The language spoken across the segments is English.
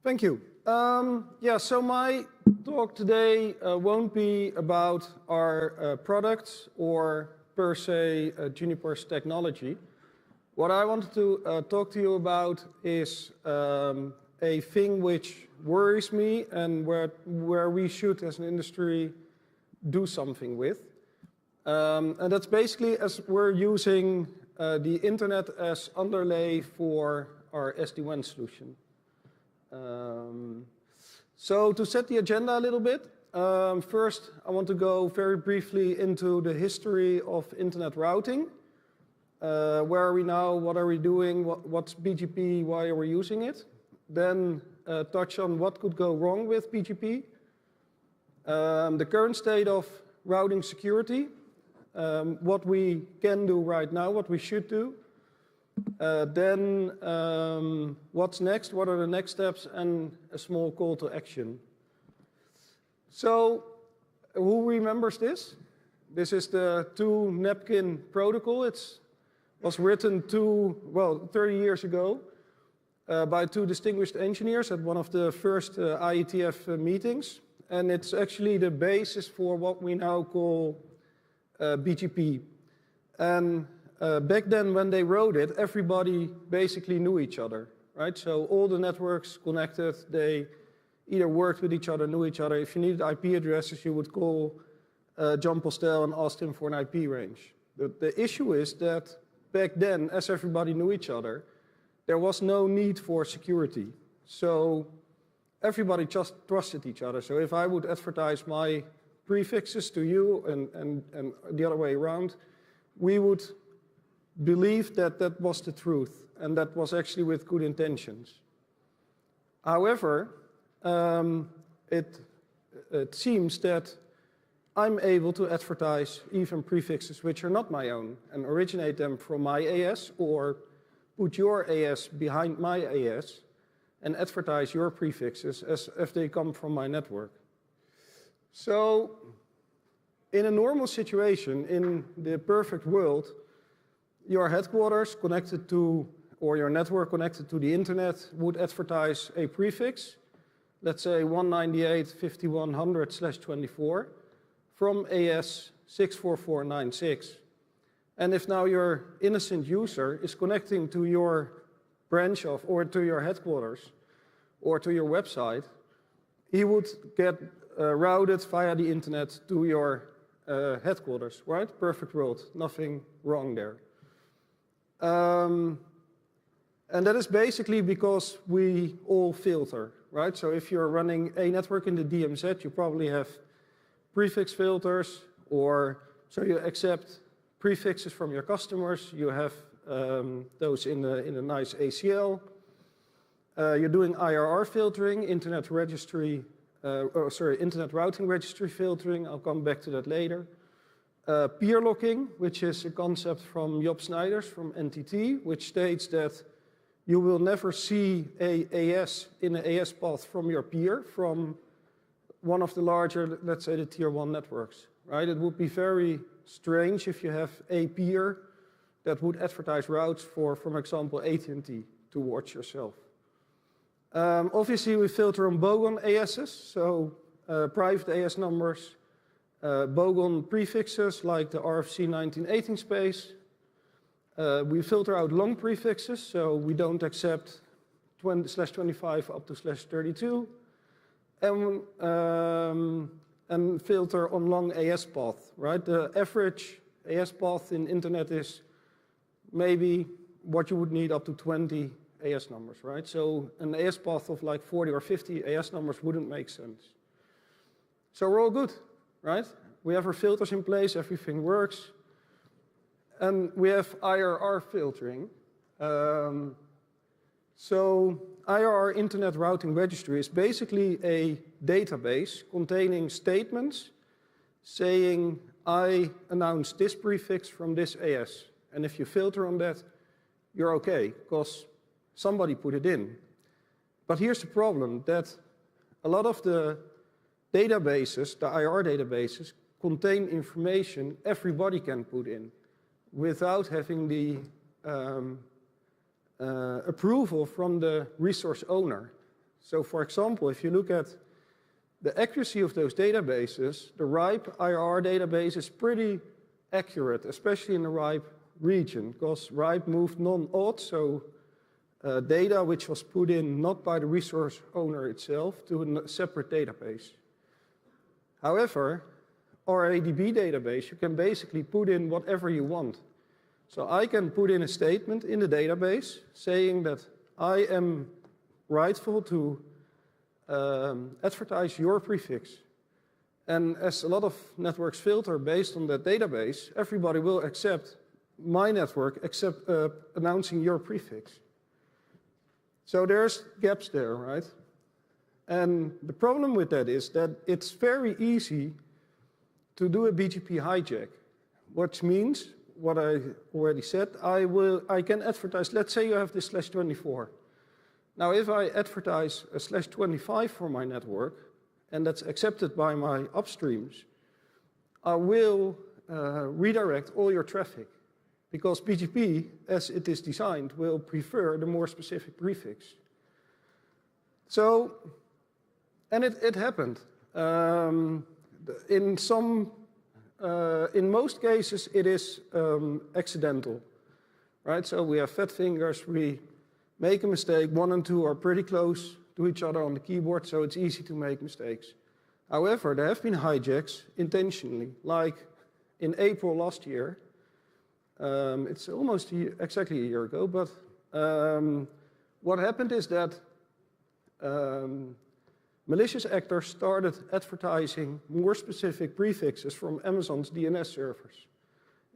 Thank you. So my talk today won't be about our products or per se Juniper's technology. What I wanted to talk to you about is a thing which worries me and where we should as an industry do something with. And that's basically as we're using the internet as underlay for our SD-WAN solution. So to set the agenda a little bit, first I want to go very briefly into the history of internet routing. Where are we now? What are we doing? What's BGP? Why are we using it? Then touch on what could go wrong with BGP. The current state of routing security. What we can do right now, what we should do. Then what's next, what are the next steps, and a small call to action. So who remembers this? This is the two-napkin protocol. It was written 30 years ago by two distinguished engineers at one of the first IETF meetings. And it's actually the basis for what we now call BGP. And back then, when they wrote it, everybody basically knew each other, right? So all the networks connected, they either worked with each other, knew each other. If you needed IP addresses, you would call John Postel and ask him for an IP range. The issue is that back then, as everybody knew each other, there was no need for security. So everybody just trusted each other. So if I would advertise my prefixes to you and the other way around, we would believe that that was the truth, and that was actually with good intentions. However, it seems that I'm able to advertise even prefixes which are not my own and originate them from my AS or put your AS behind my AS and advertise your prefixes as if they come from my network. So in a normal situation, in the perfect world, your headquarters connected to, or your network connected to the internet would advertise a prefix, let's say 198.5100/24 from AS 64496. And if now your innocent user is connecting to your branch of, or to your headquarters, or to your website, he would get routed via the internet to your headquarters, right? Perfect world, nothing wrong there. And that is basically because we all filter, right? So if you're running a network in the DMZ, you probably have prefix filters, or so you accept prefixes from your customers. You have those in a nice ACL. You're doing IRR filtering, internet routing registry filtering. I'll come back to that later. Peer locking, which is a concept from Job Snijders from NTT, which states that you will never see a AS in an AS path from your peer, from one of the larger, let's say the tier 1 networks, right? It would be very strange if you have a peer that would advertise routes for example, AT&T towards yourself. Obviously, we filter on bogon ASs, so private AS numbers, bogon prefixes like the RFC 1918 space. We filter out long prefixes, so we don't accept /25 up to /32. And filter on long AS path, right? The average AS path in internet is maybe what you would need up to 20 AS numbers, right? So an AS path of like 40 or 50 AS numbers wouldn't make sense. So we're all good, right? We have our filters in place, everything works. And we have IRR filtering. So IRR Internet Routing Registry is basically a database containing statements saying, I announced this prefix from this AS. And if you filter on that, you're okay, because somebody put it in. But here's the problem, that a lot of the databases, the IR databases, contain information everybody can put in without having the approval from the resource owner. So for example, if you look at the accuracy of those databases, the RIPE IRR database is pretty accurate, especially in the RIPE region, because RIPE moved non-auth, so data which was put in not by the resource owner itself to a separate database. However, our ADB database, you can basically put in whatever you want. So I can put in a statement in the database saying that I am rightful to advertise your prefix. And as a lot of networks filter based on that database, everybody will accept my network except announcing your prefix. So there's gaps there, right? And the problem with that is that it's very easy to do a Bgp hijack, which means, what I already said, I can advertise, let's say you have this /24. Now if I advertise a /25 for my network, and that's accepted by my upstreams, I will redirect all your traffic, because BGP, as it is designed, will prefer the more specific prefix. So, and it happened. In most cases, it is accidental, right? So we have fat fingers, we make a mistake, 1 and 2 are pretty close to each other on the keyboard, so it's easy to make mistakes. However, there have been hijacks intentionally, like in April last year. It's almost exactly a year ago, but what happened is that malicious actors started advertising more specific prefixes from Amazon's DNS servers.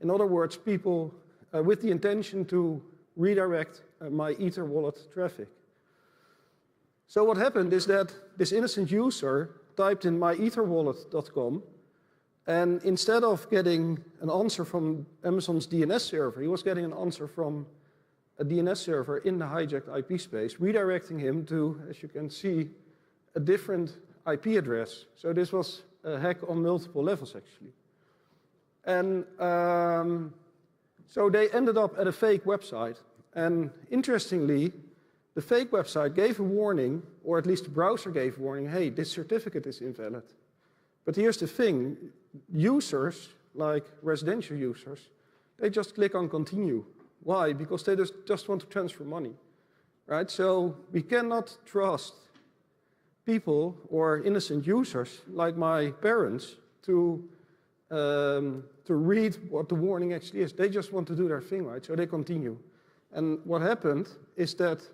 In other words, people with the intention to redirect my Ether wallet traffic. So what happened is that this innocent user typed in myetherwallet.com, and instead of getting an answer from Amazon's DNS server, he was getting an answer from a DNS server in the hijacked IP space, redirecting him to, as you can see, a different IP address. So this was a hack on multiple levels, actually. And so they ended up at a fake website. And interestingly, the fake website gave a warning, or at least the browser gave a warning, hey, this certificate is invalid. But here's the thing, users, like residential users, they just click on continue. Why? Because they just want to transfer money, right? So we cannot trust people or innocent users, like my parents, to read what the warning actually is. They just want to do their thing, right? So they continue. And what happened is that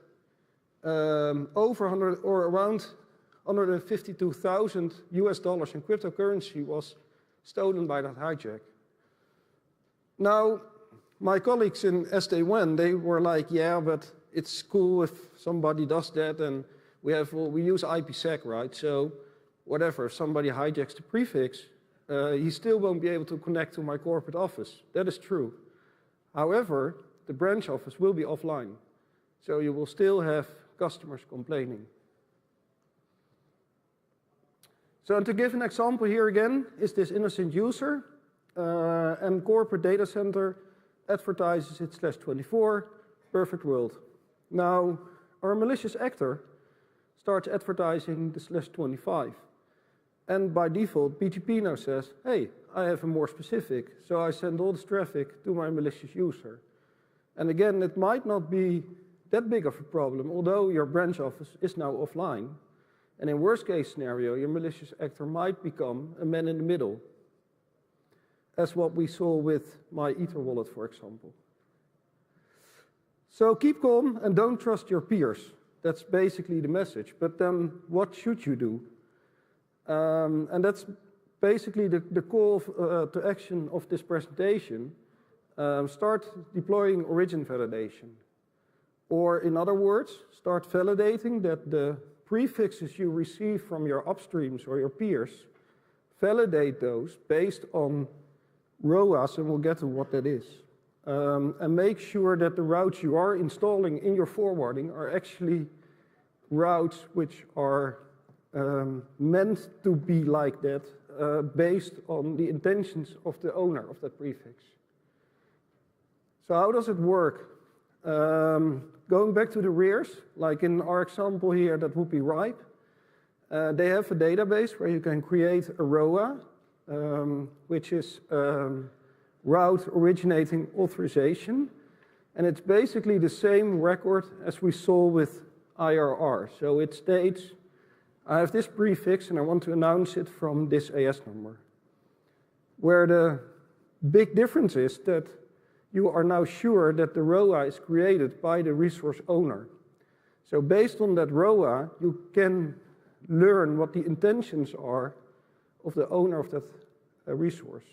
around $152,000 US in cryptocurrency was stolen by that hijack. Now, my colleagues in SD-WAN, they were like, yeah, but it's cool if somebody does that, and we use IPsec, right? So whatever, if somebody hijacks the prefix, he still won't be able to connect to my corporate office. That is true. However, the branch office will be offline. So you will still have customers complaining. So and to give an example here again, is this innocent user, and corporate data center advertises it /24, perfect world. Now, our malicious actor starts advertising the /25. And by default, BGP now says, hey, I have a more specific, so I send all this traffic to my malicious user. And again, it might not be that big of a problem, although your branch office is now offline. And in worst case scenario, your malicious actor might become a man in the middle, as what we saw with my Ether wallet, for example. So keep calm and don't trust your peers. That's basically the message. But then what should you do? And that's basically the call to action of this presentation. Start deploying origin validation. Or in other words, start validating that the prefixes you receive from your upstreams or your peers, validate those based on ROAS, and we'll get to what that is. And make sure that the routes you are installing in your forwarding are actually routes which are meant to be like that, based on the intentions of the owner of that prefix. So how does it work? Going back to the rears, like in our example here, that would be RIPE. They have a database where you can create a ROA, which is route originating authorization. And it's basically the same record as we saw with IRR. So it states, I have this prefix and I want to announce it from this AS number. Where the big difference is that you are now sure that the ROA is created by the resource owner. So based on that ROA, you can learn what the intentions are of the owner of that resource.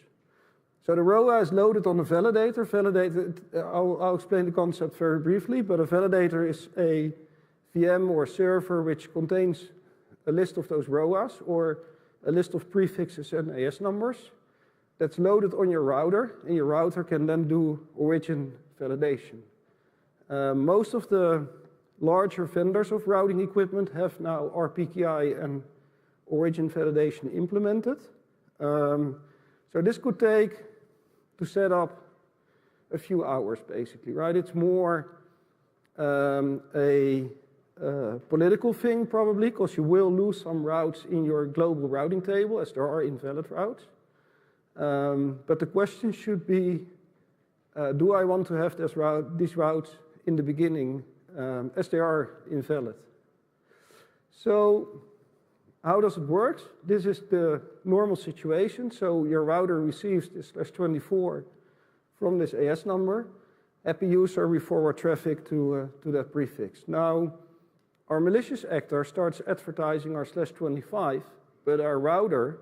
So the ROA is loaded on a validator. I'll explain the concept very briefly, but a validator is a VM or a server which contains a list of those ROAs or a list of prefixes and AS numbers that's loaded on your router, and your router can then do origin validation. Most of the larger vendors of routing equipment have now RPKI and origin validation implemented. So this could take to set up a few hours, basically, right? It's more a political thing, probably, because you will lose some routes in your global routing table, as there are invalid routes. But the question should be, do I want to have these routes in the beginning as they are invalid? So how does it work? This is the normal situation. So your router receives this /24 from this AS number. Happy user, we forward traffic to that prefix. Now, our malicious actor starts advertising our /25, but our router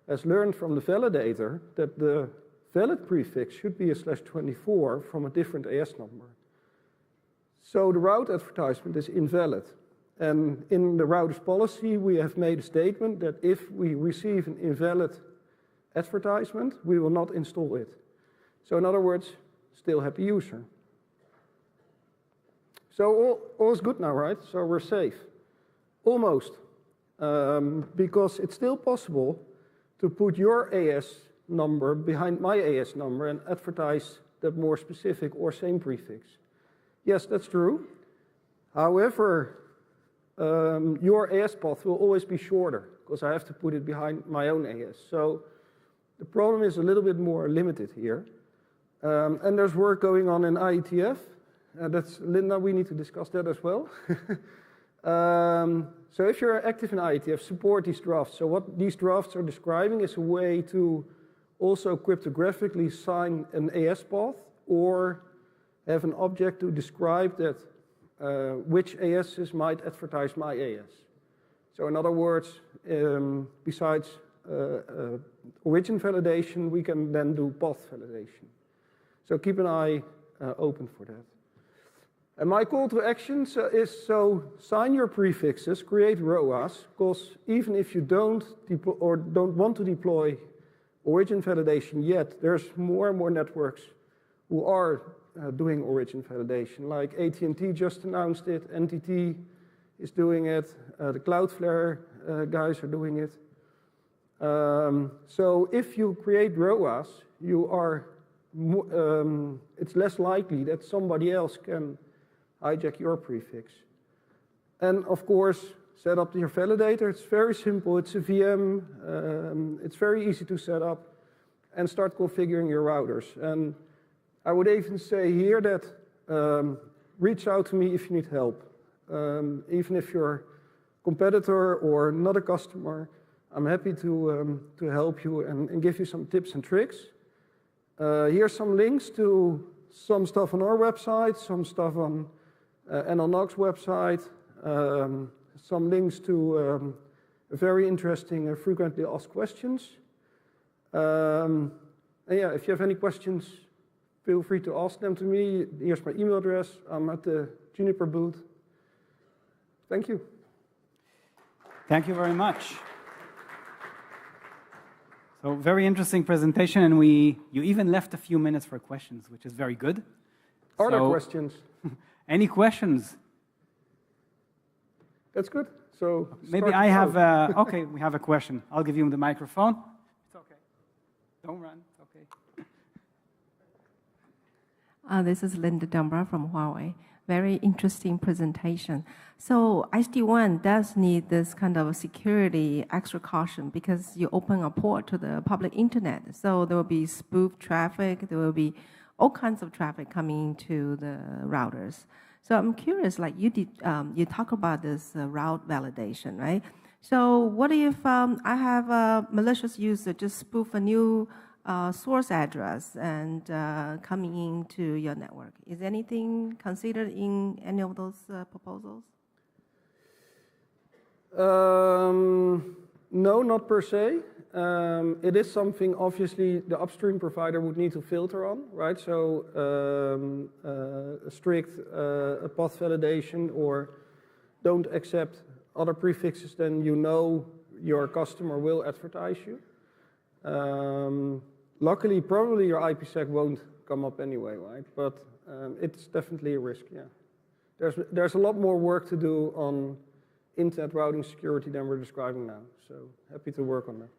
has learned from the validator that the valid prefix should be a /24 from a different AS number. So the route advertisement is invalid. And in the router's policy, we have made a statement that if we receive an invalid advertisement, we will not install it. So in other words, still happy user. So all is good now, right? So we're safe. Almost. Because it's still possible to put your AS number behind my AS number and advertise that more specific or same prefix. Yes, that's true. However, your AS path will always be shorter because I have to put it behind my own AS. So the problem is a little bit more limited here. And there's work going on in IETF. That's Linda, we need to discuss that as well. So if you're active in IETF, support these drafts. So what these drafts are describing is a way to also cryptographically sign an AS path or have an object to describe that which ASs might advertise my AS. So in other words, besides origin validation, we can then do path validation. So keep an eye open for that. And my call to action is so sign your prefixes, create ROAs, because even if you don't want to deploy origin validation yet, there's more and more networks who are doing origin validation. Like AT&T just announced it, NTT is doing it, the Cloudflare guys are doing it. So if you create ROAs, it's less likely that somebody else can hijack your prefix. And of course, set up your validator. It's very simple. It's a VM. It's very easy to set up and start configuring your routers. And I would even say here that reach out to me if you need help. Even if you're a competitor or not a customer, I'm happy to help you and give you some tips and tricks. Here's some links to some stuff on our website, some stuff on NLNOC's website, some links to very interesting frequently asked questions. And yeah, if you have any questions, feel free to ask them to me. Here's my email address. I'm at the Juniper booth. Thank you. Thank you very much. So very interesting presentation, and you even left a few minutes for questions, which is very good. Are there questions? Any questions? That's good. So maybe I have, okay, we have a question. I'll give you the microphone. It's okay. Don't run, it's okay. This is Linda Dunbar from Huawei. Very interesting presentation. So SD-WAN does need this kind of security extra caution because you open a port to the public internet. So there will be spoof traffic, there will be all kinds of traffic coming into the routers. So I'm curious, like you did, you talk about this route validation, right? So what if I have a malicious user just spoof a new source address and coming into your network? Is anything considered in any of those proposals? No, not per se. It is something obviously the upstream provider would need to filter on, right? So a strict path validation or don't accept other prefixes than you know your customer will advertise you. Luckily, probably your IPsec won't come up anyway, right? But it's definitely a risk, yeah. There's a lot more work to do on internet routing security than we're describing now. So happy to work on that.